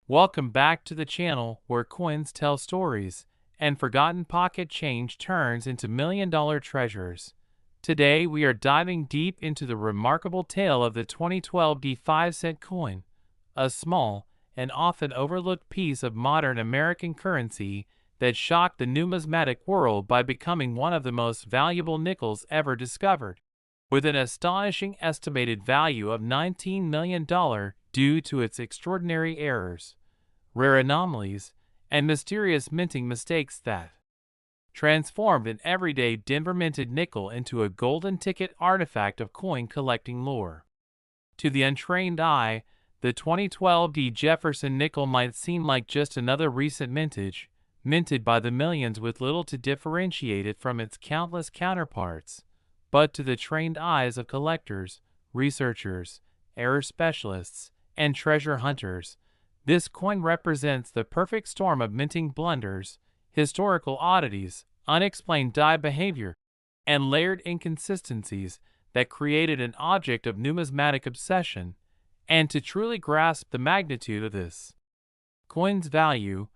Welcome back to the channel where coins tell stories and forgotten pocket change turns into million-dollar treasures. Today we are diving deep into the remarkable tale of the 2012 5-cent coin, a small and often overlooked piece of modern American currency that shocked the numismatic world by becoming one of the most valuable nickels ever discovered. With an astonishing estimated value of $19 million due to its extraordinary errors, rare anomalies, and mysterious minting mistakes that transformed an everyday Denver-minted nickel into a golden ticket artifact of coin collecting lore. To the untrained eye, the 2012 D. Jefferson nickel might seem like just another recent mintage, minted by the millions with little to differentiate it from its countless counterparts. But to the trained eyes of collectors, researchers, error specialists, and treasure hunters, this coin represents the perfect storm of minting blunders, historical oddities, unexplained die behavior, and layered inconsistencies that created an object of numismatic obsession. And to truly grasp the magnitude of this coin's value,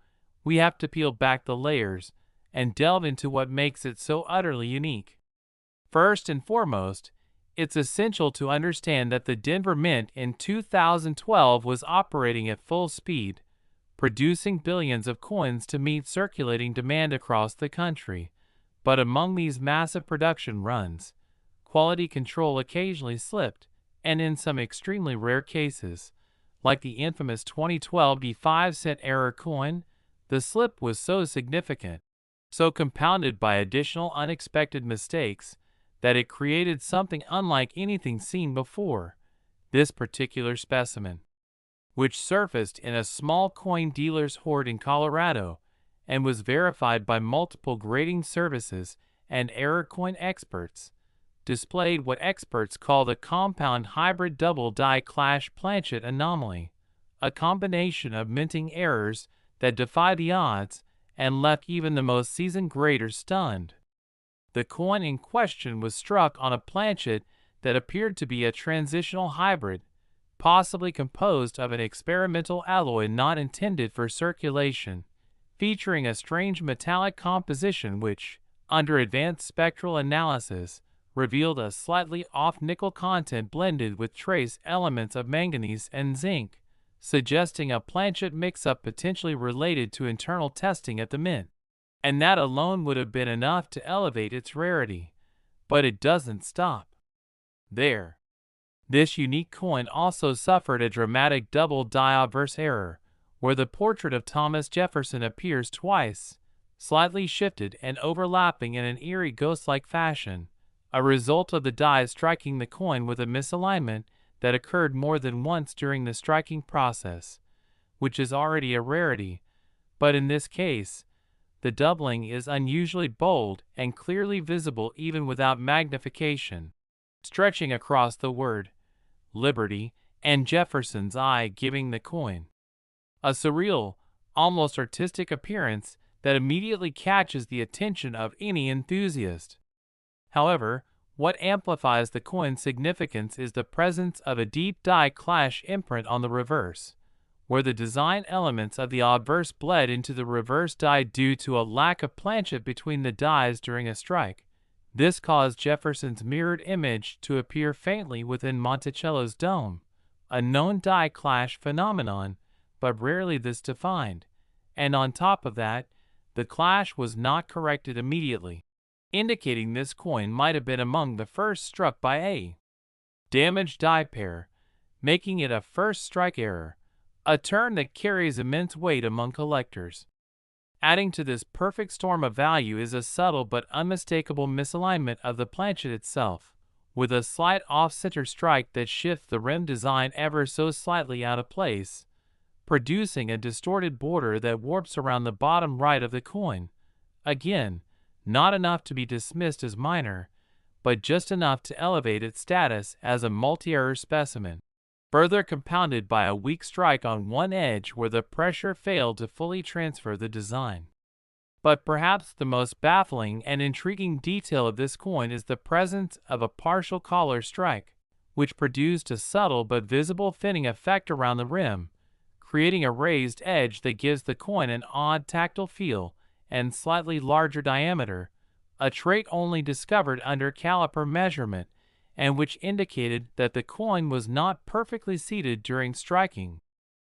we have to peel back the layers and delve into what makes it so utterly unique. First and foremost, it's essential to understand that the Denver Mint in 2012 was operating at full speed, producing billions of coins to meet circulating demand across the country. But among these massive production runs, quality control occasionally slipped, and in some extremely rare cases, like the infamous 2012 5-cent error coin, the slip was so significant, so compounded by additional unexpected mistakes, that it created something unlike anything seen before. This particular specimen, which surfaced in a small coin dealer's hoard in Colorado and was verified by multiple grading services and error coin experts, displayed what experts call the compound hybrid double die clash planchet anomaly, a combination of minting errors that defy the odds and left even the most seasoned graders stunned. The coin in question was struck on a planchet that appeared to be a transitional hybrid, possibly composed of an experimental alloy not intended for circulation, featuring a strange metallic composition which, under advanced spectral analysis, revealed a slightly off nickel content blended with trace elements of manganese and zinc, suggesting a planchet mix-up potentially related to internal testing at the mint. And that alone would have been enough to elevate its rarity. But it doesn't stop there. This unique coin also suffered a dramatic double die obverse error, where the portrait of Thomas Jefferson appears twice, slightly shifted and overlapping in an eerie ghost-like fashion, a result of the die striking the coin with a misalignment that occurred more than once during the striking process, which is already a rarity, but in this case, the doubling is unusually bold and clearly visible even without magnification, stretching across the word Liberty and Jefferson's eye, giving the coin a surreal, almost artistic appearance that immediately catches the attention of any enthusiast. However, what amplifies the coin's significance is the presence of a deep die clash imprint on the reverse, where the design elements of the obverse bled into the reverse die due to a lack of planchet between the dies during a strike. This caused Jefferson's mirrored image to appear faintly within Monticello's dome, a known die clash phenomenon, but rarely this defined. And on top of that, the clash was not corrected immediately, indicating this coin might have been among the first struck by a damaged die pair, making it a first strike error, a term that carries immense weight among collectors. Adding to this perfect storm of value is a subtle but unmistakable misalignment of the planchet itself, with a slight off-center strike that shifts the rim design ever so slightly out of place, producing a distorted border that warps around the bottom right of the coin. Again, not enough to be dismissed as minor, but just enough to elevate its status as a multi-error specimen, further compounded by a weak strike on one edge where the pressure failed to fully transfer the design. But perhaps the most baffling and intriguing detail of this coin is the presence of a partial collar strike, which produced a subtle but visible thinning effect around the rim, creating a raised edge that gives the coin an odd tactile feel and slightly larger diameter, a trait only discovered under caliper measurement, and which indicated that the coin was not perfectly seated during striking,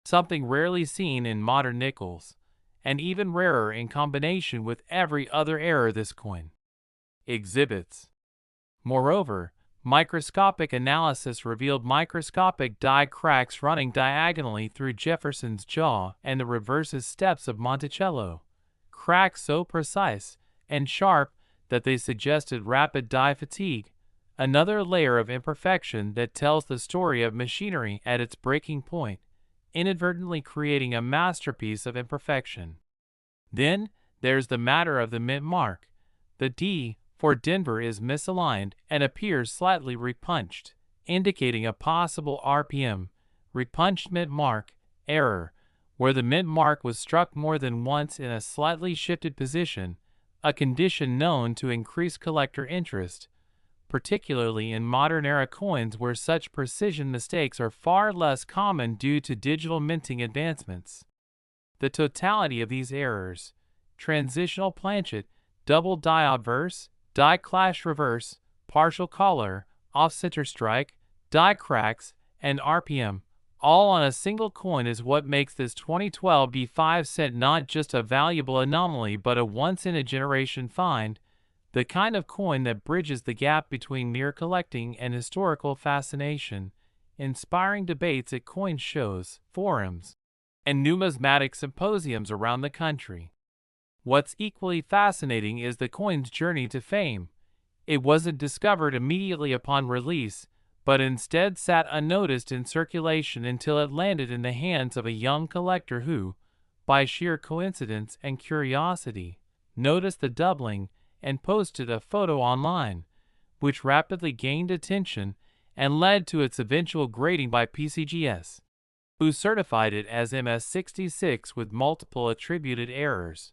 something rarely seen in modern nickels, and even rarer in combination with every other error this coin exhibits. Moreover, microscopic analysis revealed microscopic die cracks running diagonally through Jefferson's jaw and the reverse's steps of Monticello, cracks so precise and sharp that they suggested rapid die fatigue, another layer of imperfection that tells the story of machinery at its breaking point, inadvertently creating a masterpiece of imperfection. Then there's the matter of the mint mark. The D for Denver is misaligned and appears slightly repunched, indicating a possible RPM, repunched mint mark, error, where the mint mark was struck more than once in a slightly shifted position, a condition known to increase collector interest, particularly in modern-era coins where such precision mistakes are far less common due to digital minting advancements. The totality of these errors, transitional planchet, double die obverse, die clash reverse, partial collar, off-center strike, die cracks, and RPM, all on a single coin is what makes this 2012 B5 not just a valuable anomaly but a once-in-a-generation find, the kind of coin that bridges the gap between mere collecting and historical fascination, inspiring debates at coin shows, forums, and numismatic symposiums around the country. What's equally fascinating is the coin's journey to fame. It wasn't discovered immediately upon release, but instead sat unnoticed in circulation until it landed in the hands of a young collector who, by sheer coincidence and curiosity, noticed the doubling and posted a photo online, which rapidly gained attention and led to its eventual grading by PCGS, who certified it as MS66 with multiple attributed errors,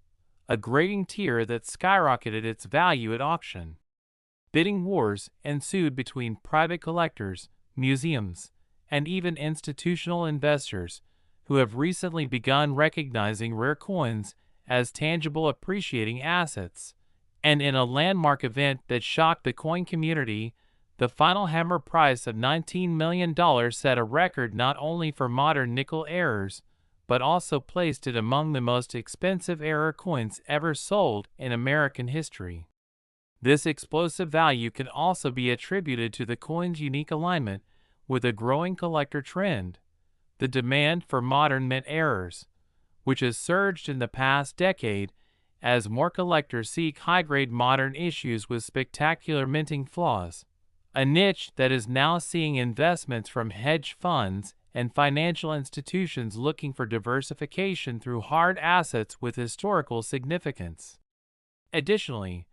a grading tier that skyrocketed its value at auction. Bidding wars ensued between private collectors, museums, and even institutional investors who have recently begun recognizing rare coins as tangible appreciating assets. And in a landmark event that shocked the coin community, the final hammer price of $19 million set a record not only for modern nickel errors, but also placed it among the most expensive error coins ever sold in American history. This explosive value can also be attributed to the coin's unique alignment with a growing collector trend, the demand for modern mint errors, which has surged in the past decade as more collectors seek high-grade modern issues with spectacular minting flaws, a niche that is now seeing investments from hedge funds and financial institutions looking for diversification through hard assets with historical significance. Additionally,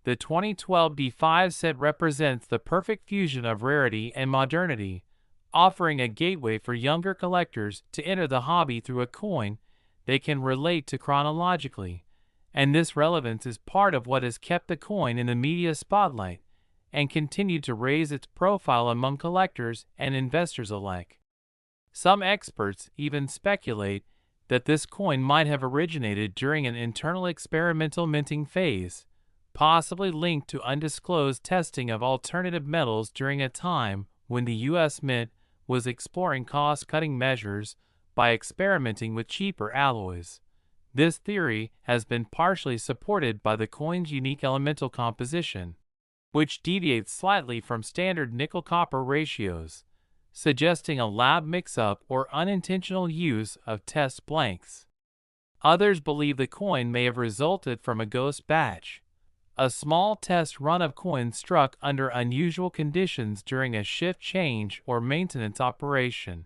the 2012 B5 set represents the perfect fusion of rarity and modernity, offering a gateway for younger collectors to enter the hobby through a coin they can relate to chronologically, and this relevance is part of what has kept the coin in the media spotlight and continued to raise its profile among collectors and investors alike. Some experts even speculate that this coin might have originated during an internal experimental minting phase, possibly linked to undisclosed testing of alternative metals during a time when the U.S. Mint was exploring cost-cutting measures by experimenting with cheaper alloys. This theory has been partially supported by the coin's unique elemental composition, which deviates slightly from standard nickel-copper ratios, suggesting a lab mix-up or unintentional use of test blanks. Others believe the coin may have resulted from a ghost batch, a small test run of coins struck under unusual conditions during a shift change or maintenance operation,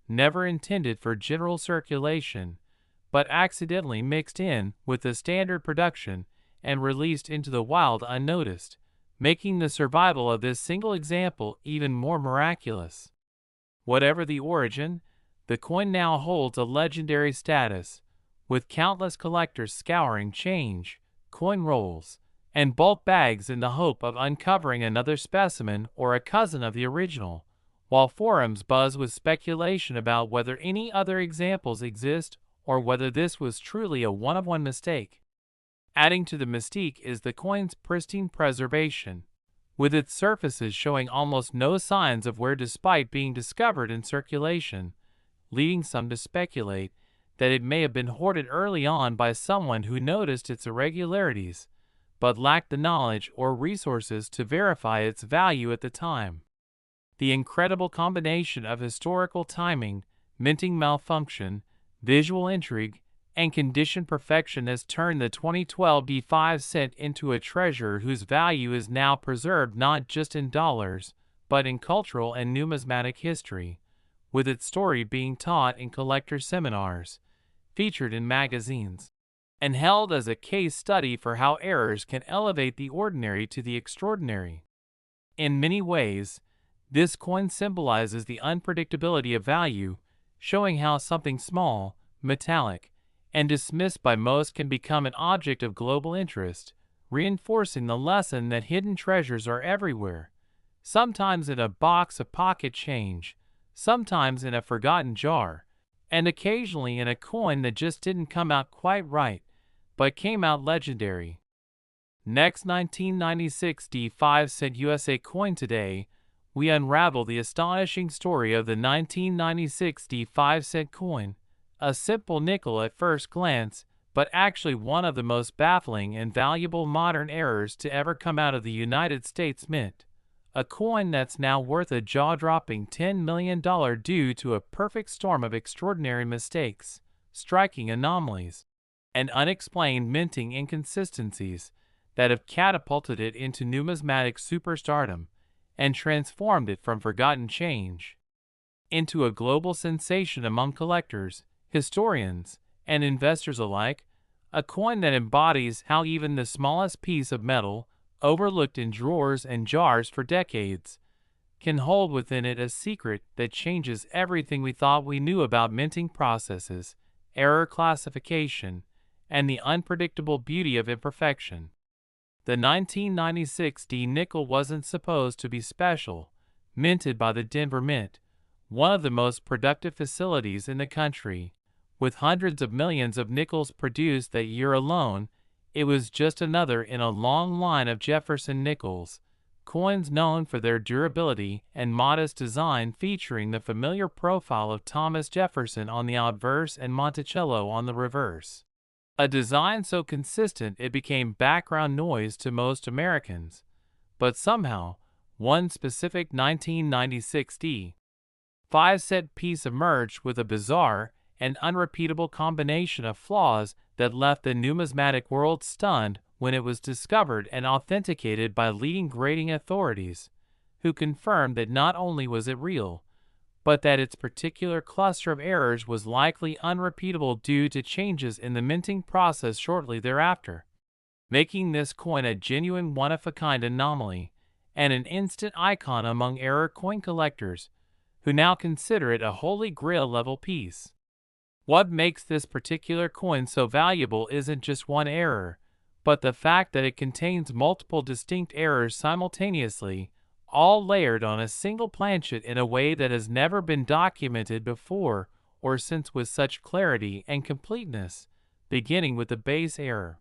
never intended for general circulation, but accidentally mixed in with the standard production and released into the wild unnoticed, making the survival of this single example even more miraculous. Whatever the origin, the coin now holds a legendary status, with countless collectors scouring change, coin rolls, and bulk bags in the hope of uncovering another specimen or a cousin of the original, while forums buzz with speculation about whether any other examples exist or whether this was truly a one-of-one mistake. Adding to the mystique is the coin's pristine preservation, with its surfaces showing almost no signs of wear despite being discovered in circulation, leading some to speculate that it may have been hoarded early on by someone who noticed its irregularities, but lacked the knowledge or resources to verify its value at the time. The incredible combination of historical timing, minting malfunction, visual intrigue, and condition perfection has turned the 2012 D5 cent into a treasure whose value is now preserved not just in dollars, but in cultural and numismatic history, with its story being taught in collector seminars, featured in magazines, and held as a case study for how errors can elevate the ordinary to the extraordinary. In many ways, this coin symbolizes the unpredictability of value, showing how something small, metallic, and dismissed by most can become an object of global interest, reinforcing the lesson that hidden treasures are everywhere, sometimes in a box of pocket change, sometimes in a forgotten jar, and occasionally in a coin that just didn't come out quite right, but came out legendary. Next, 1996 D5 cent USA coin. Today, we unravel the astonishing story of the 1996 D5 cent coin, a simple nickel at first glance, but actually one of the most baffling and valuable modern errors to ever come out of the United States Mint. A coin that's now worth a jaw-dropping $10 million due to a perfect storm of extraordinary mistakes, striking anomalies, and unexplained minting inconsistencies that have catapulted it into numismatic superstardom and transformed it from forgotten change into a global sensation among collectors, historians, and investors alike, a coin that embodies how even the smallest piece of metal, overlooked in drawers and jars for decades, can hold within it a secret that changes everything we thought we knew about minting processes, error classification, and the unpredictable beauty of imperfection. The 1996 D nickel wasn't supposed to be special. Minted by the Denver Mint, one of the most productive facilities in the country, with hundreds of millions of nickels produced that year alone, it was just another in a long line of Jefferson nickels, coins known for their durability and modest design, featuring the familiar profile of Thomas Jefferson on the obverse and Monticello on the reverse. A design so consistent it became background noise to most Americans. But somehow, one specific 1996 D5 cent piece emerged with a bizarre and unrepeatable combination of flaws that left the numismatic world stunned when it was discovered and authenticated by leading grading authorities, who confirmed that not only was it real, but that its particular cluster of errors was likely unrepeatable due to changes in the minting process shortly thereafter, making this coin a genuine one-of-a-kind anomaly and an instant icon among error coin collectors, who now consider it a holy grail-level piece. What makes this particular coin so valuable isn't just one error, but the fact that it contains multiple distinct errors simultaneously, all layered on a single planchet in a way that has never been documented before or since with such clarity and completeness, beginning with the base error,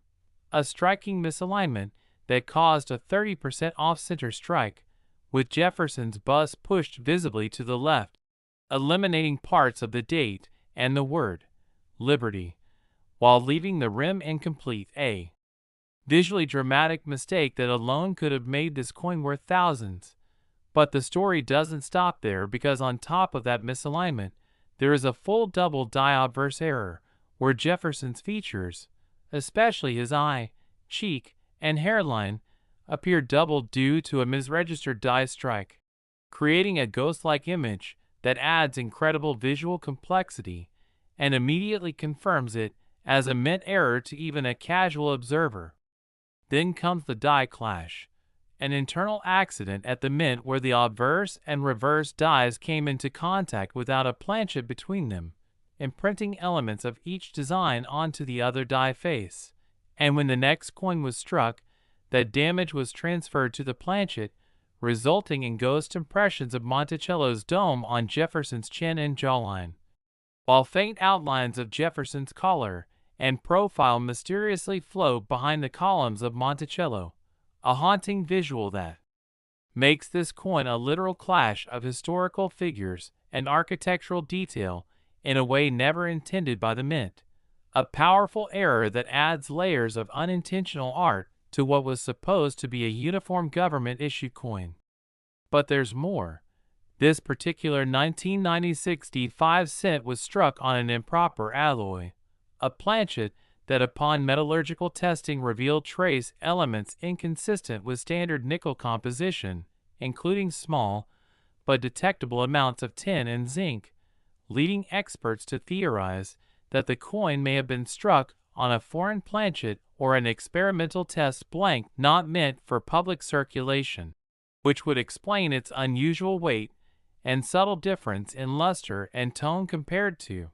a striking misalignment that caused a 30% off-center strike, with Jefferson's bust pushed visibly to the left, eliminating parts of the date and the word Liberty, while leaving the rim incomplete, a visually dramatic mistake that alone could have made this coin worth thousands. But the story doesn't stop there, because on top of that misalignment, there is a full double die obverse error, where Jefferson's features, especially his eye, cheek, and hairline, appear doubled due to a misregistered die strike, creating a ghost-like image that adds incredible visual complexity and immediately confirms it as a mint error to even a casual observer. Then comes the die clash, an internal accident at the mint where the obverse and reverse dies came into contact without a planchet between them, imprinting elements of each design onto the other die face, and when the next coin was struck, that damage was transferred to the planchet, resulting in ghost impressions of Monticello's dome on Jefferson's chin and jawline, while faint outlines of Jefferson's collar and profile mysteriously float behind the columns of Monticello, a haunting visual that makes this coin a literal clash of historical figures and architectural detail in a way never intended by the mint, a powerful error that adds layers of unintentional art to what was supposed to be a uniform government-issued coin. But there's more. This particular 1996 D5 was struck on an improper alloy, a planchet that upon metallurgical testing revealed trace elements inconsistent with standard nickel composition, including small but detectable amounts of tin and zinc, leading experts to theorize that the coin may have been struck on a foreign planchet or an experimental test blank not meant for public circulation, which would explain its unusual weight and subtle difference in luster and tone compared to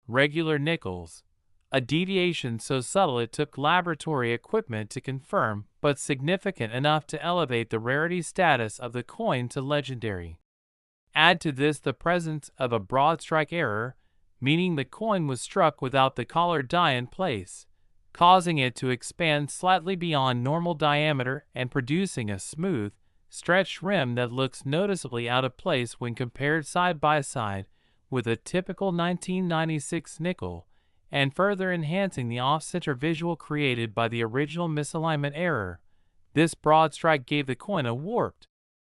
regular nickels, a deviation so subtle it took laboratory equipment to confirm, but significant enough to elevate the rarity status of the coin to legendary. Add to this the presence of a broad strike error, meaning the coin was struck without the collar die in place, causing it to expand slightly beyond normal diameter and producing a smooth, stretched rim that looks noticeably out of place when compared side by side with a typical 1996 nickel, and further enhancing the off-center visual created by the original misalignment error. This broad strike gave the coin a warped,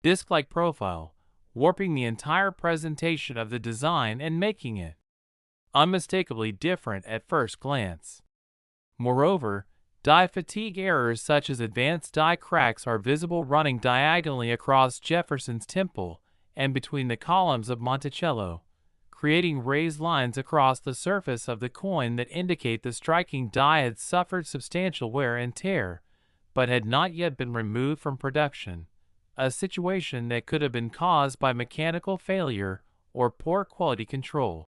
disc-like profile, warping the entire presentation of the design and making it unmistakably different at first glance. Moreover, die fatigue errors such as advanced die cracks are visible running diagonally across Jefferson's temple and between the columns of Monticello, creating raised lines across the surface of the coin that indicate the striking die had suffered substantial wear and tear, but had not yet been removed from production, a situation that could have been caused by mechanical failure or poor quality control,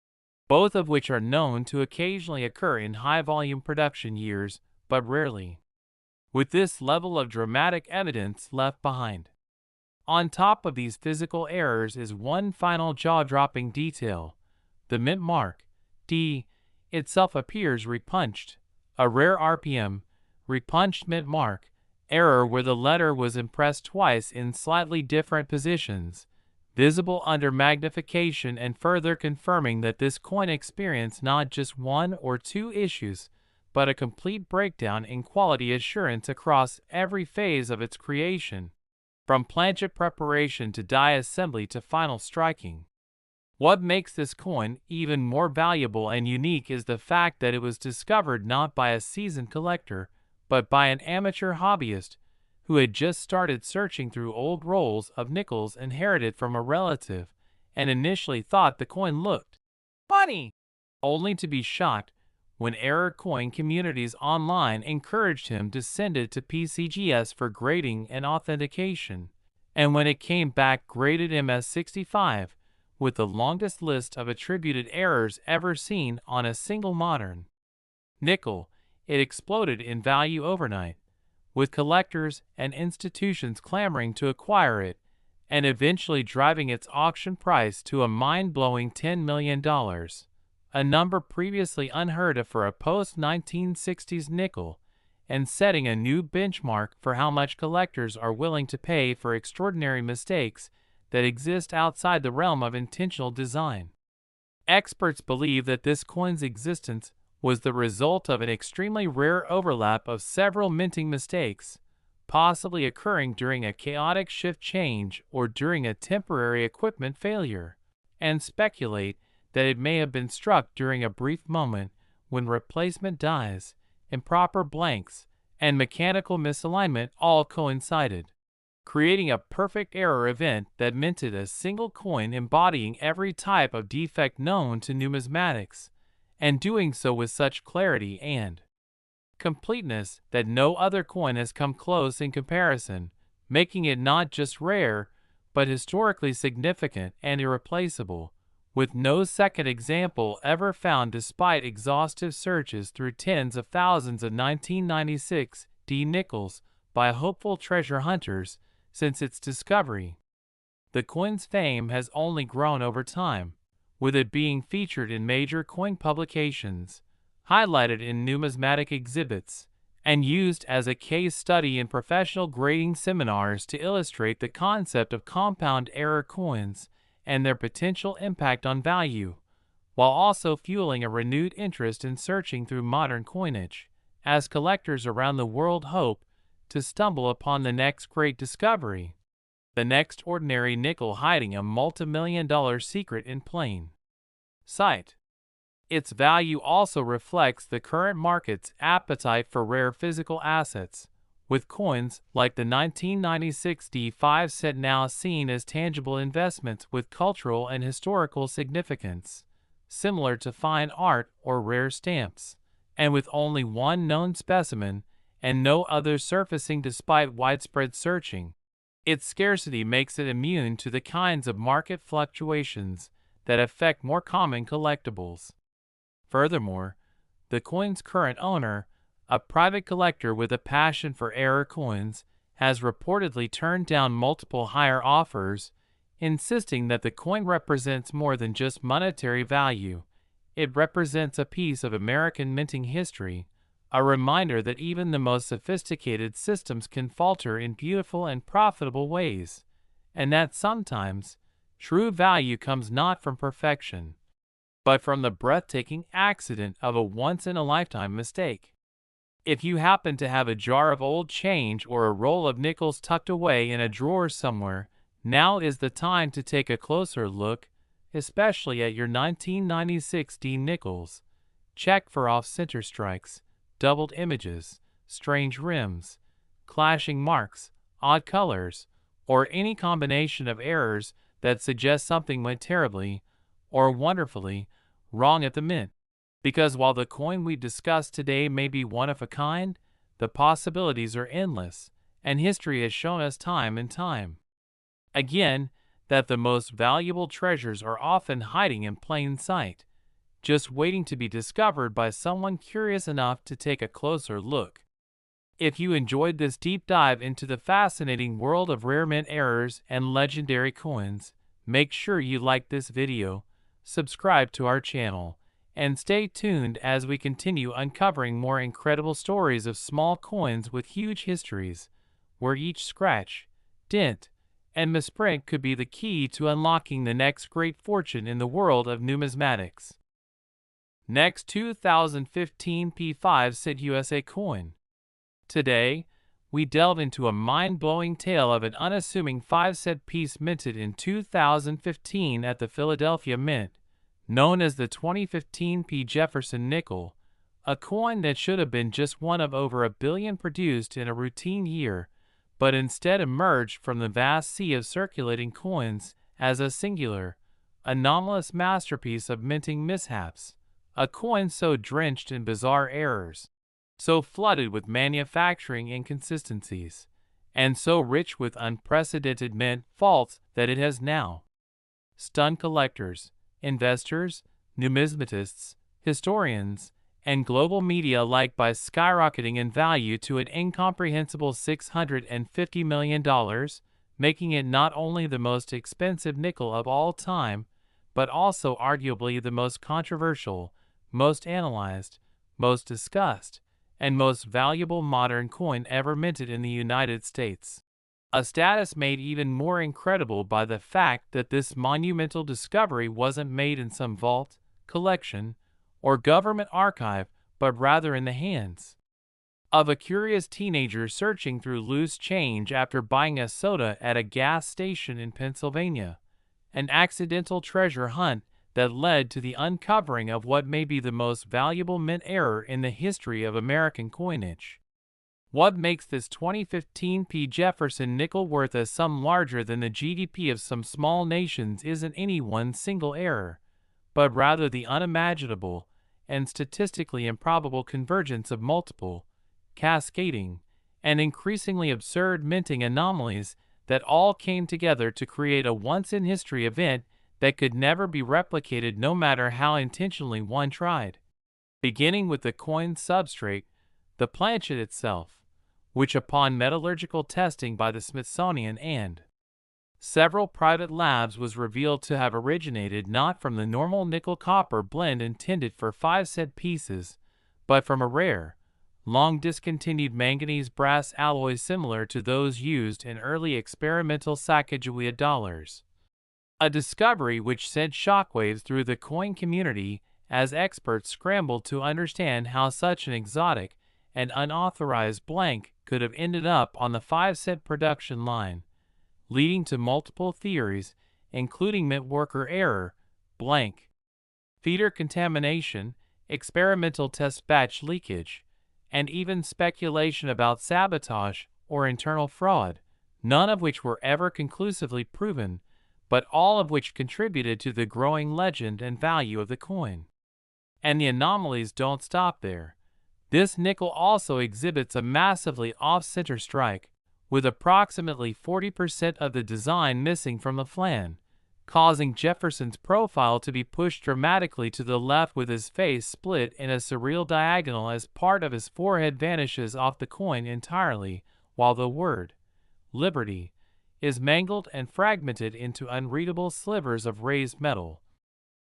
both of which are known to occasionally occur in high-volume production years, but rarely with this level of dramatic evidence left behind. On top of these physical errors is one final jaw-dropping detail. The mint mark, D, itself appears repunched, a rare RPM, repunched mint mark, error where the letter was impressed twice in slightly different positions, visible under magnification and further confirming that this coin experienced not just one or two issues, but a complete breakdown in quality assurance across every phase of its creation, from planchet preparation to die assembly to final striking. What makes this coin even more valuable and unique is the fact that it was discovered not by a seasoned collector, but by an amateur hobbyist who had just started searching through old rolls of nickels inherited from a relative and initially thought the coin looked funny, only to be shocked when error coin communities online encouraged him to send it to PCGS for grading and authentication, and when it came back graded MS65, with the longest list of attributed errors ever seen on a single modern nickel, it exploded in value overnight, with collectors and institutions clamoring to acquire it, and eventually driving its auction price to a mind-blowing $10 million, a number previously unheard of for a post-1960s nickel, and setting a new benchmark for how much collectors are willing to pay for extraordinary mistakes that exist outside the realm of intentional design. Experts believe that this coin's existence was the result of an extremely rare overlap of several minting mistakes, possibly occurring during a chaotic shift change or during a temporary equipment failure, and speculate that it may have been struck during a brief moment when replacement dies, improper blanks, and mechanical misalignment all coincided, creating a perfect error event that minted a single coin embodying every type of defect known to numismatics, and doing so with such clarity and completeness that no other coin has come close in comparison, making it not just rare, but historically significant and irreplaceable, with no second example ever found despite exhaustive searches through tens of thousands of 1996 D nickels by hopeful treasure hunters since its discovery. The coin's fame has only grown over time, with it being featured in major coin publications, highlighted in numismatic exhibits, and used as a case study in professional grading seminars to illustrate the concept of compound error coins and their potential impact on value, while also fueling a renewed interest in searching through modern coinage, as collectors around the world hope to stumble upon the next great discovery, the next ordinary nickel hiding a multimillion-dollar secret in plain sight. Its value also reflects the current market's appetite for rare physical assets, with coins like the 1996 D5 set now seen as tangible investments with cultural and historical significance, similar to fine art or rare stamps, and with only one known specimen and no others surfacing despite widespread searching. Its scarcity makes it immune to the kinds of market fluctuations that affect more common collectibles. Furthermore, the coin's current owner, a private collector with a passion for error coins, has reportedly turned down multiple higher offers, insisting that the coin represents more than just monetary value. It represents a piece of American minting history, a reminder that even the most sophisticated systems can falter in beautiful and profitable ways, and that sometimes true value comes not from perfection, but from the breathtaking accident of a once-in-a-lifetime mistake. If you happen to have a jar of old change or a roll of nickels tucked away in a drawer somewhere, now is the time to take a closer look, especially at your 1996 D nickels. Check for off-center strikes, doubled images, strange rims, clashing marks, odd colors, or any combination of errors that suggest something went terribly or wonderfully wrong at the mint. Because while the coin we discussed today may be one of a kind, the possibilities are endless, and history has shown us time and time again that the most valuable treasures are often hiding in plain sight, just waiting to be discovered by someone curious enough to take a closer look. If you enjoyed this deep dive into the fascinating world of rare mint errors and legendary coins, make sure you like this video, subscribe to our channel, and stay tuned as we continue uncovering more incredible stories of small coins with huge histories, where each scratch, dent, and misprint could be the key to unlocking the next great fortune in the world of numismatics. Next, 2015 P5 cent USA coin. Today, we delve into a mind-blowing tale of an unassuming 5-cent piece minted in 2015 at the Philadelphia Mint, known as the 2015 P. Jefferson nickel, a coin that should have been just one of over a billion produced in a routine year, but instead emerged from the vast sea of circulating coins as a singular, anomalous masterpiece of minting mishaps, a coin so drenched in bizarre errors, so flooded with manufacturing inconsistencies, and so rich with unprecedented mint faults that it has now stunned collectors, investors, numismatists, historians, and global media alike by skyrocketing in value to an incomprehensible $650 million, making it not only the most expensive nickel of all time, but also arguably the most controversial, most analyzed, most discussed, and most valuable modern coin ever minted in the United States. A status made even more incredible by the fact that this monumental discovery wasn't made in some vault, collection, or government archive, but rather in the hands of a curious teenager searching through loose change after buying a soda at a gas station in Pennsylvania, an accidental treasure hunt that led to the uncovering of what may be the most valuable mint error in the history of American coinage. What makes this 2015 P. Jefferson nickel worth a sum larger than the GDP of some small nations isn't any one single error, but rather the unimaginable and statistically improbable convergence of multiple, cascading, and increasingly absurd minting anomalies that all came together to create a once-in-history event that could never be replicated no matter how intentionally one tried. Beginning with the coin's substrate, the planchet itself, which upon metallurgical testing by the Smithsonian and several private labs was revealed to have originated not from the normal nickel-copper blend intended for 5-cent pieces, but from a rare, long-discontinued manganese-brass alloy similar to those used in early experimental Sacagawea dollars. A discovery which sent shockwaves through the coin community as experts scrambled to understand how such an exotic and unauthorized blank could have ended up on the 5-cent production line, leading to multiple theories, including mint worker error, blank feeder contamination, experimental test batch leakage, and even speculation about sabotage or internal fraud, none of which were ever conclusively proven, but all of which contributed to the growing legend and value of the coin. And the anomalies don't stop there. This nickel also exhibits a massively off-center strike, with approximately 40% of the design missing from the flan, causing Jefferson's profile to be pushed dramatically to the left with his face split in a surreal diagonal as part of his forehead vanishes off the coin entirely, while the word Liberty is mangled and fragmented into unreadable slivers of raised metal.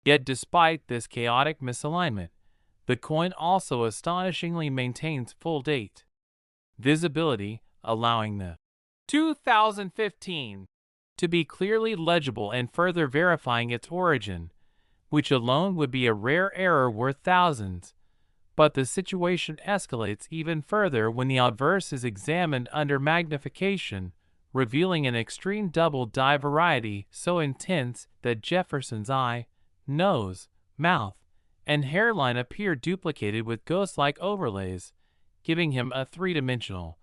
Yet despite this chaotic misalignment, the coin also astonishingly maintains full date visibility, allowing the 2015 to be clearly legible and further verifying its origin, which alone would be a rare error worth thousands. But the situation escalates even further when the obverse is examined under magnification, revealing an extreme double die variety so intense that Jefferson's eye, nose, mouth, and hairline appear duplicated with ghost-like overlays, giving him a three-dimensional,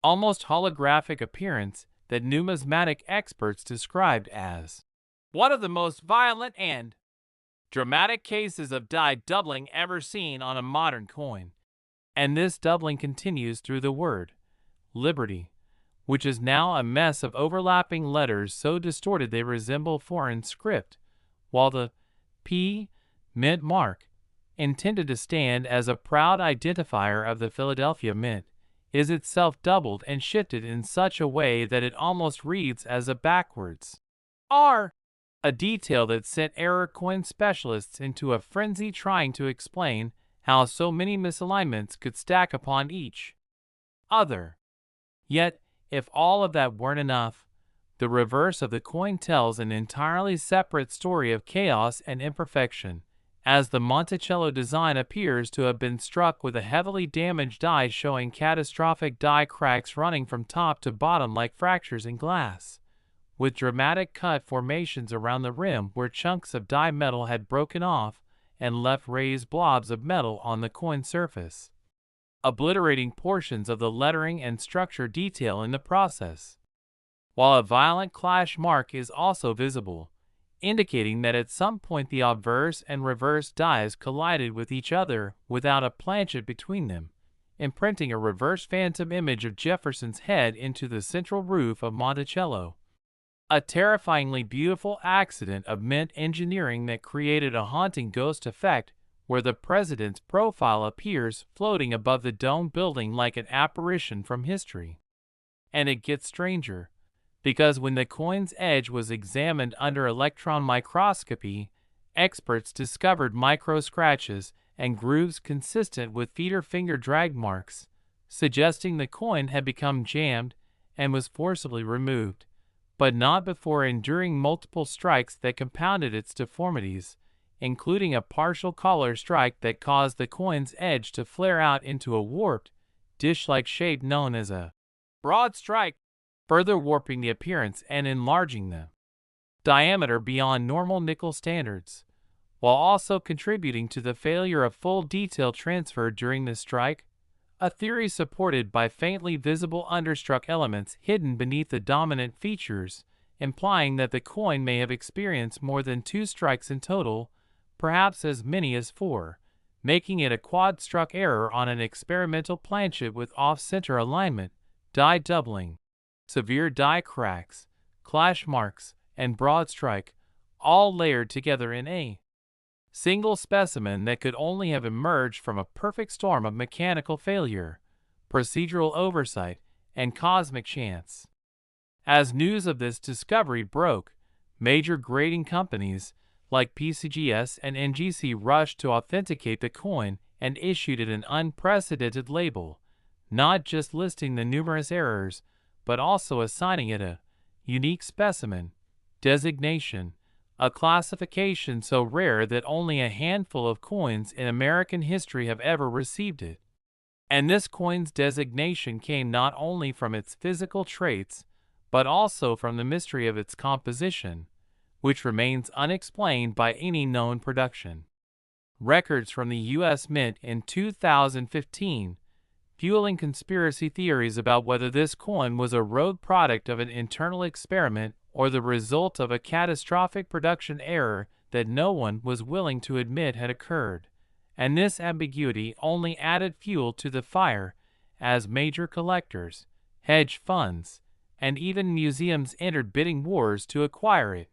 almost holographic appearance that numismatic experts described as one of the most violent and dramatic cases of die doubling ever seen on a modern coin. And this doubling continues through the word Liberty, which is now a mess of overlapping letters so distorted they resemble foreign script, while the P Mint mark, intended to stand as a proud identifier of the Philadelphia Mint, is itself doubled and shifted in such a way that it almost reads as a backwards R, a detail that sent error coin specialists into a frenzy trying to explain how so many misalignments could stack upon each other. Yet, if all of that weren't enough, the reverse of the coin tells an entirely separate story of chaos and imperfection, as the Monticello design appears to have been struck with a heavily damaged die showing catastrophic die cracks running from top to bottom like fractures in glass, with dramatic cut formations around the rim where chunks of die metal had broken off and left raised blobs of metal on the coin surface, obliterating portions of the lettering and structure detail in the process, while a violent clash mark is also visible, indicating that at some point the obverse and reverse dies collided with each other without a planchet between them, imprinting a reverse phantom image of Jefferson's head into the central roof of Monticello. A terrifyingly beautiful accident of mint engineering that created a haunting ghost effect where the president's profile appears floating above the dome building like an apparition from history. And it gets stranger, because when the coin's edge was examined under electron microscopy, experts discovered micro scratches and grooves consistent with feeder finger drag marks, suggesting the coin had become jammed and was forcibly removed, but not before enduring multiple strikes that compounded its deformities, including a partial collar strike that caused the coin's edge to flare out into a warped, dish-like shape known as a broad strike, further warping the appearance and enlarging the diameter beyond normal nickel standards, while also contributing to the failure of full detail transfer during the strike, a theory supported by faintly visible understruck elements hidden beneath the dominant features, implying that the coin may have experienced more than 2 strikes in total, perhaps as many as 4, making it a quad-struck error on an experimental planchet with off-center alignment, die doubling, severe die cracks, clash marks, and broad strike, all layered together in a single specimen that could only have emerged from a perfect storm of mechanical failure, procedural oversight, and cosmic chance. As news of this discovery broke, major grading companies like PCGS and NGC rushed to authenticate the coin and issued it an unprecedented label, not just listing the numerous errors, but also assigning it a unique specimen designation, a classification so rare that only a handful of coins in American history have ever received it. And this coin's designation came not only from its physical traits, but also from the mystery of its composition, which remains unexplained by any known production. Records from the U.S. Mint in 2015, fueling conspiracy theories about whether this coin was a rogue product of an internal experiment or the result of a catastrophic production error that no one was willing to admit had occurred. And this ambiguity only added fuel to the fire as major collectors, hedge funds, and even museums entered bidding wars to acquire it.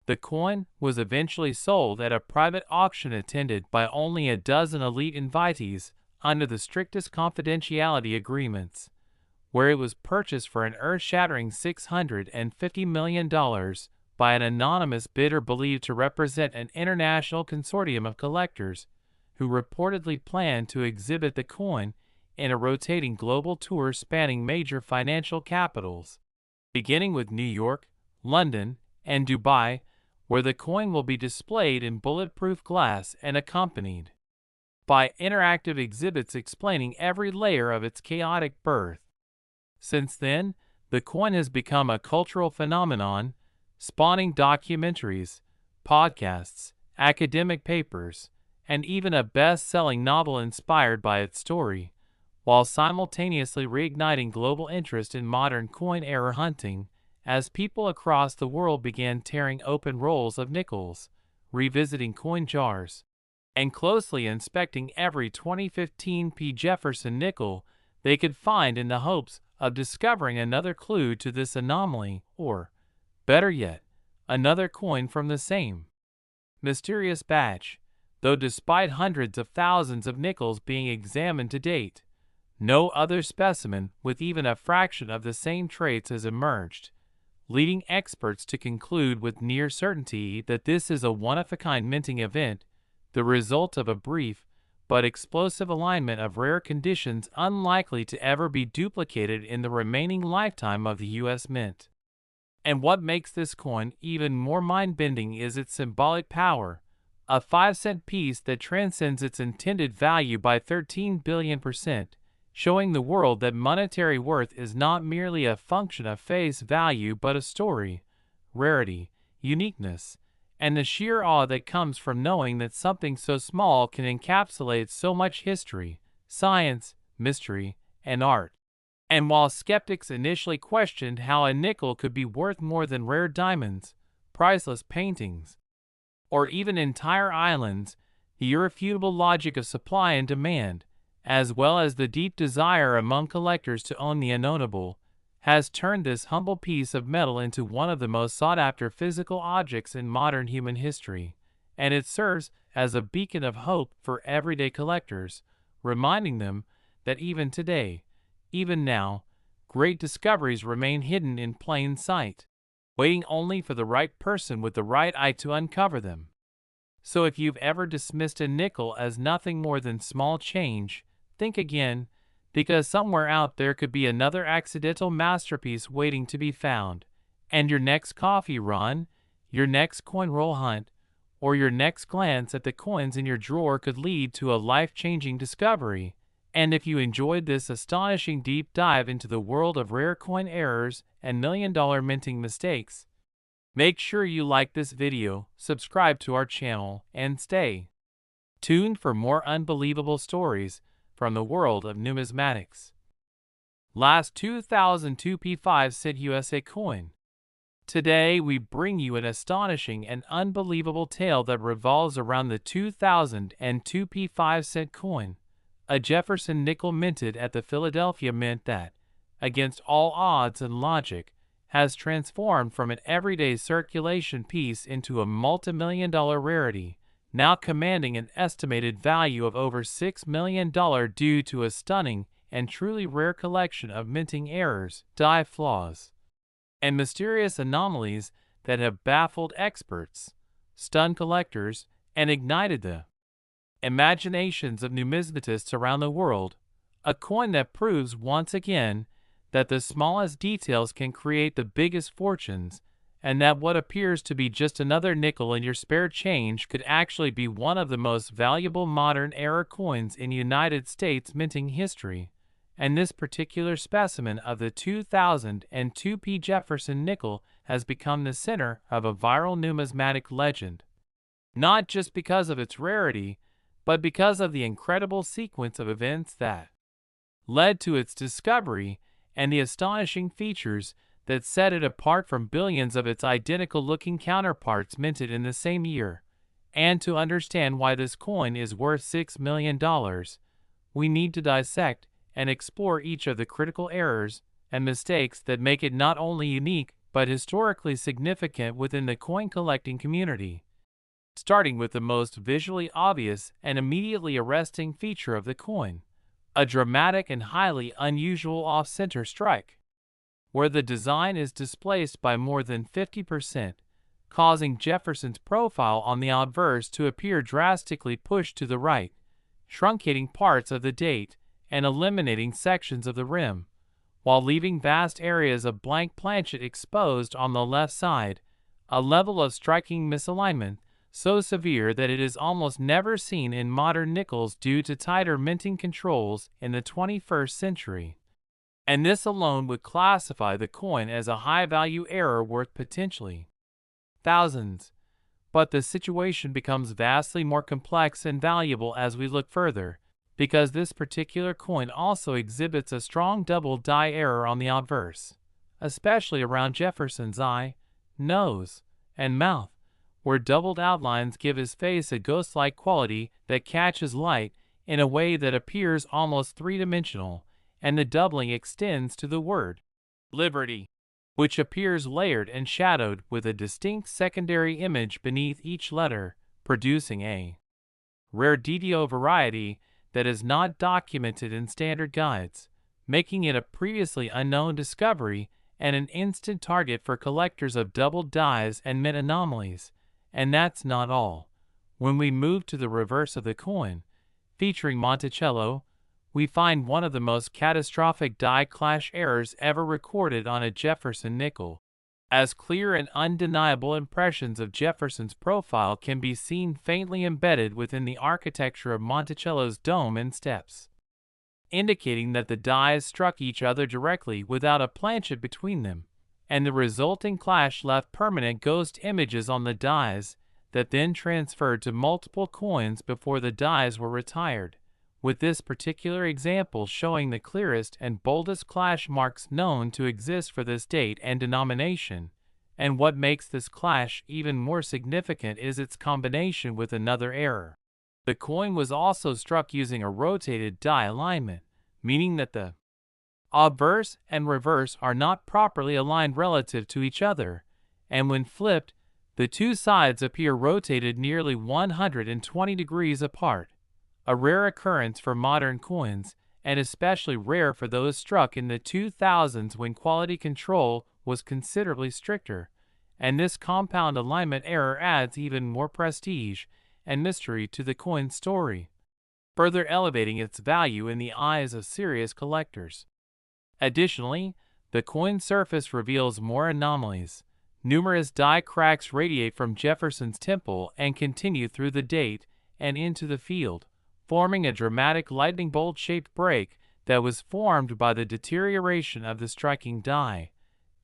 The coin was eventually sold at a private auction attended by only a dozen elite invitees under the strictest confidentiality agreements, where it was purchased for an earth-shattering $650 million by an anonymous bidder believed to represent an international consortium of collectors who reportedly planned to exhibit the coin in a rotating global tour spanning major financial capitals, beginning with New York, London, and Dubai, where the coin will be displayed in bulletproof glass and accompanied by interactive exhibits explaining every layer of its chaotic birth. Since then, the coin has become a cultural phenomenon, spawning documentaries, podcasts, academic papers, and even a best-selling novel inspired by its story, while simultaneously reigniting global interest in modern coin error hunting as people across the world began tearing open rolls of nickels, revisiting coin jars, and closely inspecting every 2015 P. Jefferson nickel they could find in the hopes of discovering another clue to this anomaly or, better yet, another coin from the same mysterious batch, though despite hundreds of thousands of nickels being examined to date, no other specimen with even a fraction of the same traits has emerged, leading experts to conclude with near certainty that this is a one-of-a-kind minting event, the result of a brief but explosive alignment of rare conditions unlikely to ever be duplicated in the remaining lifetime of the U.S. Mint. And what makes this coin even more mind-bending is its symbolic power, a 5-cent piece that transcends its intended value by 13 billion%, showing the world that monetary worth is not merely a function of face value but a story, rarity, uniqueness, and the sheer awe that comes from knowing that something so small can encapsulate so much history, science, mystery, and art. And while skeptics initially questioned how a nickel could be worth more than rare diamonds, priceless paintings, or even entire islands, the irrefutable logic of supply and demand, as well as the deep desire among collectors to own the unknowable, has turned this humble piece of metal into one of the most sought-after physical objects in modern human history, and it serves as a beacon of hope for everyday collectors, reminding them that even today, even now, great discoveries remain hidden in plain sight, waiting only for the right person with the right eye to uncover them. So if you've ever dismissed a nickel as nothing more than small change, think again, because somewhere out there could be another accidental masterpiece waiting to be found, and your next coffee run, your next coin roll hunt, or your next glance at the coins in your drawer could lead to a life-changing discovery. And if you enjoyed this astonishing deep dive into the world of rare coin errors and million-dollar minting mistakes, make sure you like this video, subscribe to our channel, and stay tuned for more unbelievable stories from the world of numismatics. Last 2002 P5-cent USA coin. Today we bring you an astonishing and unbelievable tale that revolves around the 2002 P5-cent coin, a Jefferson nickel minted at the Philadelphia Mint that, against all odds and logic, has transformed from an everyday circulation piece into a multimillion-dollar rarity, now commanding an estimated value of over $6 million due to a stunning and truly rare collection of minting errors, die flaws, and mysterious anomalies that have baffled experts, stunned collectors, and ignited the imaginations of numismatists around the world. A coin that proves once again that the smallest details can create the biggest fortunes, and that what appears to be just another nickel in your spare change could actually be one of the most valuable modern era coins in United States minting history. And this particular specimen of the 2002 P. Jefferson nickel has become the center of a viral numismatic legend, not just because of its rarity, but because of the incredible sequence of events that led to its discovery and the astonishing features that set it apart from billions of its identical-looking counterparts minted in the same year. And to understand why this coin is worth $6 million, we need to dissect and explore each of the critical errors and mistakes that make it not only unique but historically significant within the coin collecting community. Starting with the most visually obvious and immediately arresting feature of the coin, a dramatic and highly unusual off-center strike, where the design is displaced by more than 50%, causing Jefferson's profile on the obverse to appear drastically pushed to the right, truncating parts of the date and eliminating sections of the rim, while leaving vast areas of blank planchet exposed on the left side, a level of striking misalignment so severe that it is almost never seen in modern nickels due to tighter minting controls in the 21st century. And this alone would classify the coin as a high-value error worth potentially thousands. But the situation becomes vastly more complex and valuable as we look further, because this particular coin also exhibits a strong double die error on the obverse, especially around Jefferson's eye, nose, and mouth, where doubled outlines give his face a ghost-like quality that catches light in a way that appears almost three-dimensional, and the doubling extends to the word Liberty, which appears layered and shadowed with a distinct secondary image beneath each letter, producing a rare detail variety that is not documented in standard guides, making it a previously unknown discovery and an instant target for collectors of doubled dies and mint anomalies. And that's not all. When we move to the reverse of the coin, featuring Monticello, we find one of the most catastrophic die clash errors ever recorded on a Jefferson nickel. As clear and undeniable impressions of Jefferson's profile can be seen faintly embedded within the architecture of Monticello's dome and steps, indicating that the dies struck each other directly without a planchet between them, and the resulting clash left permanent ghost images on the dies that then transferred to multiple coins before the dies were retired, with this particular example showing the clearest and boldest clash marks known to exist for this date and denomination. And what makes this clash even more significant is its combination with another error. The coin was also struck using a rotated die alignment, meaning that the obverse and reverse are not properly aligned relative to each other, and when flipped, the two sides appear rotated nearly 120 degrees apart, a rare occurrence for modern coins, and especially rare for those struck in the 2000s when quality control was considerably stricter, and this compound alignment error adds even more prestige and mystery to the coin's story, further elevating its value in the eyes of serious collectors. Additionally, the coin surface reveals more anomalies. Numerous die cracks radiate from Jefferson's temple and continue through the date and into the field, forming a dramatic lightning bolt-shaped break that was formed by the deterioration of the striking die,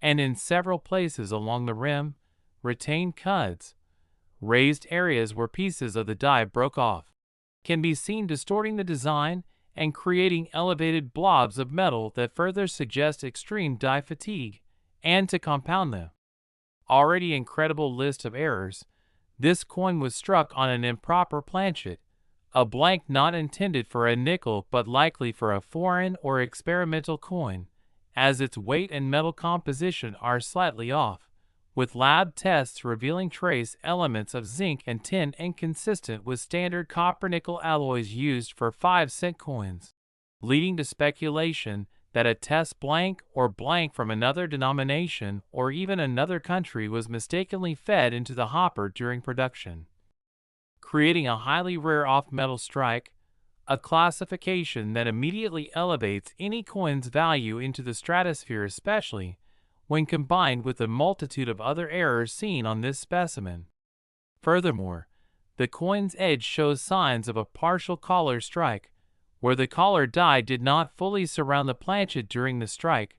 and in several places along the rim, retained cuds, raised areas where pieces of the die broke off, can be seen distorting the design and creating elevated blobs of metal that further suggest extreme die fatigue. And to compound the already incredible list of errors, this coin was struck on an improper planchet, a blank not intended for a nickel but likely for a foreign or experimental coin, as its weight and metal composition are slightly off, with lab tests revealing trace elements of zinc and tin inconsistent with standard copper-nickel alloys used for 5-cent coins. leading to speculation that a test blank or blank from another denomination or even another country was mistakenly fed into the hopper during production, creating a highly rare off-metal strike, a classification that immediately elevates any coin's value into the stratosphere, especially when combined with the multitude of other errors seen on this specimen. Furthermore, the coin's edge shows signs of a partial collar strike, where the collar die did not fully surround the planchet during the strike,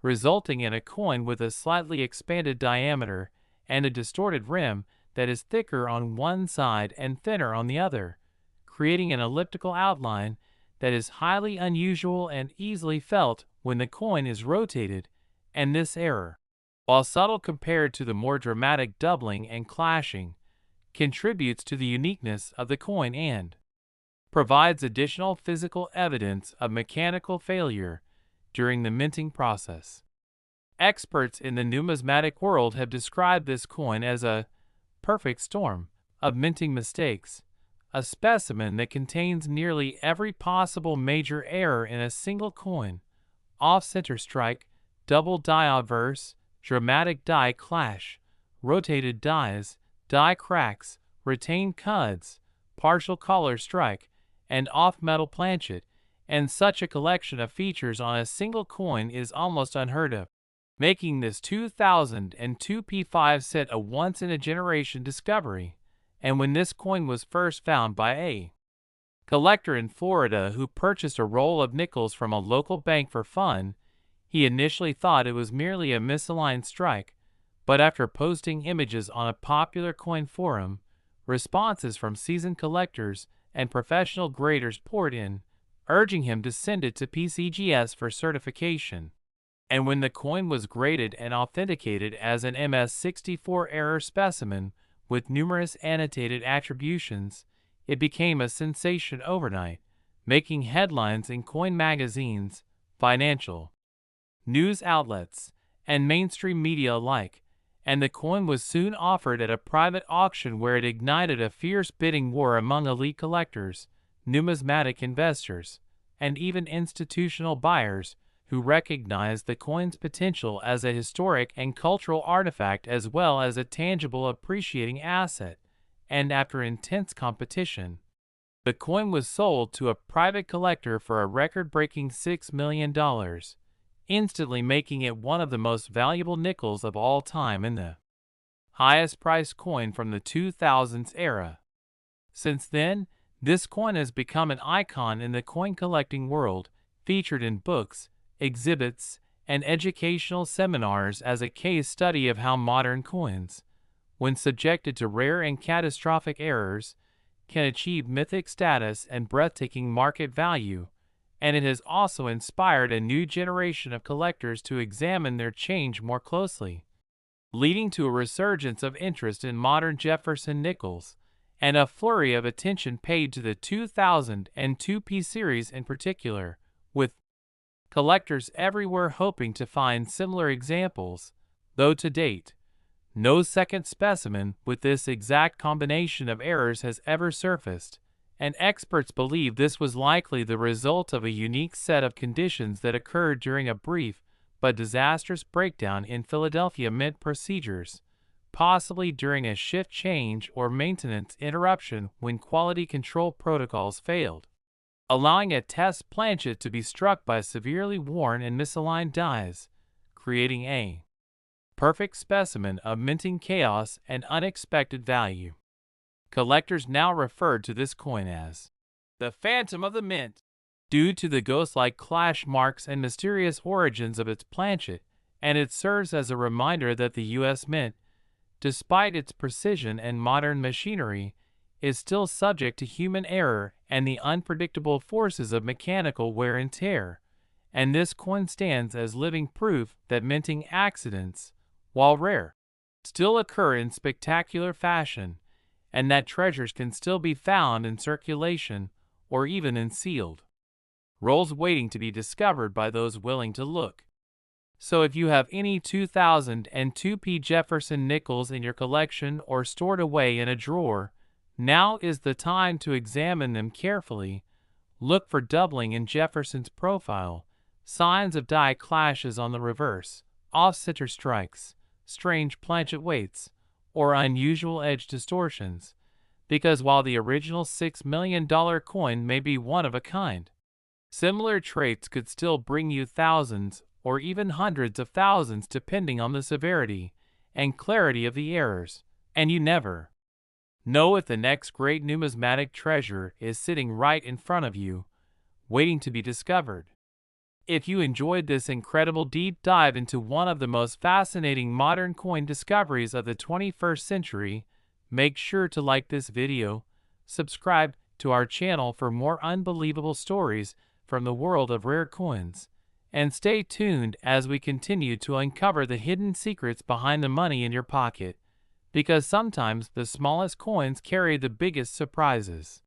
resulting in a coin with a slightly expanded diameter and a distorted rim that is thicker on one side and thinner on the other, creating an elliptical outline that is highly unusual and easily felt when the coin is rotated. And this error, while subtle compared to the more dramatic doubling and clashing, contributes to the uniqueness of the coin and provides additional physical evidence of mechanical failure during the minting process. Experts in the numismatic world have described this coin as a perfect storm of minting mistakes, a specimen that contains nearly every possible major error in a single coin: off-center strike, double die obverse, dramatic die clash, rotated dies, die cracks, retained cuds, partial collar strike, and off-metal planchet, and such a collection of features on a single coin is almost unheard of, making this 2002 P5 set a once-in-a-generation discovery. And when this coin was first found by a collector in Florida who purchased a roll of nickels from a local bank for fun, he initially thought it was merely a misaligned strike, but after posting images on a popular coin forum, responses from seasoned collectors and professional graders poured in, urging him to send it to PCGS for certification. And when the coin was graded and authenticated as an MS-64 error specimen with numerous annotated attributions, it became a sensation overnight, making headlines in coin magazines, financial news outlets, and mainstream media alike, and the coin was soon offered at a private auction where it ignited a fierce bidding war among elite collectors, numismatic investors, and even institutional buyers who recognized the coin's potential as a historic and cultural artifact as well as a tangible appreciating asset. And after intense competition, the coin was sold to a private collector for a record-breaking $6 million, instantly making it one of the most valuable nickels of all time and the highest-priced coin from the 2000s era. Since then, this coin has become an icon in the coin collecting world, featured in books, exhibits, and educational seminars as a case study of how modern coins, when subjected to rare and catastrophic errors, can achieve mythic status and breathtaking market value. And it has also inspired a new generation of collectors to examine their change more closely, leading to a resurgence of interest in modern Jefferson nickels and a flurry of attention paid to the 2002 P series in particular, with collectors everywhere hoping to find similar examples, though to date, no second specimen with this exact combination of errors has ever surfaced, and experts believe this was likely the result of a unique set of conditions that occurred during a brief but disastrous breakdown in Philadelphia mint procedures, possibly during a shift change or maintenance interruption when quality control protocols failed, allowing a test planchet to be struck by severely worn and misaligned dies, creating a perfect specimen of minting chaos and unexpected value. Collectors now refer to this coin as the Phantom of the Mint, due to the ghost-like clash marks and mysterious origins of its planchet, and it serves as a reminder that the U.S. Mint, despite its precision and modern machinery, is still subject to human error and the unpredictable forces of mechanical wear and tear, and this coin stands as living proof that minting accidents, while rare, still occur in spectacular fashion, and that treasures can still be found in circulation or even in sealed rolls waiting to be discovered by those willing to look. So if you have any 2002 P. Jefferson nickels in your collection or stored away in a drawer, now is the time to examine them carefully, Look for doubling in Jefferson's profile, signs of die clashes on the reverse, off-center strikes, strange planchet weights, or unusual edge distortions, because while the original $6 million coin may be one of a kind, similar traits could still bring you thousands or even hundreds of thousands depending on the severity and clarity of the errors, and you never know if the next great numismatic treasure is sitting right in front of you, waiting to be discovered. If you enjoyed this incredible deep dive into one of the most fascinating modern coin discoveries of the 21st century, make sure to like this video, subscribe to our channel for more unbelievable stories from the world of rare coins, and stay tuned as we continue to uncover the hidden secrets behind the money in your pocket, because sometimes the smallest coins carry the biggest surprises.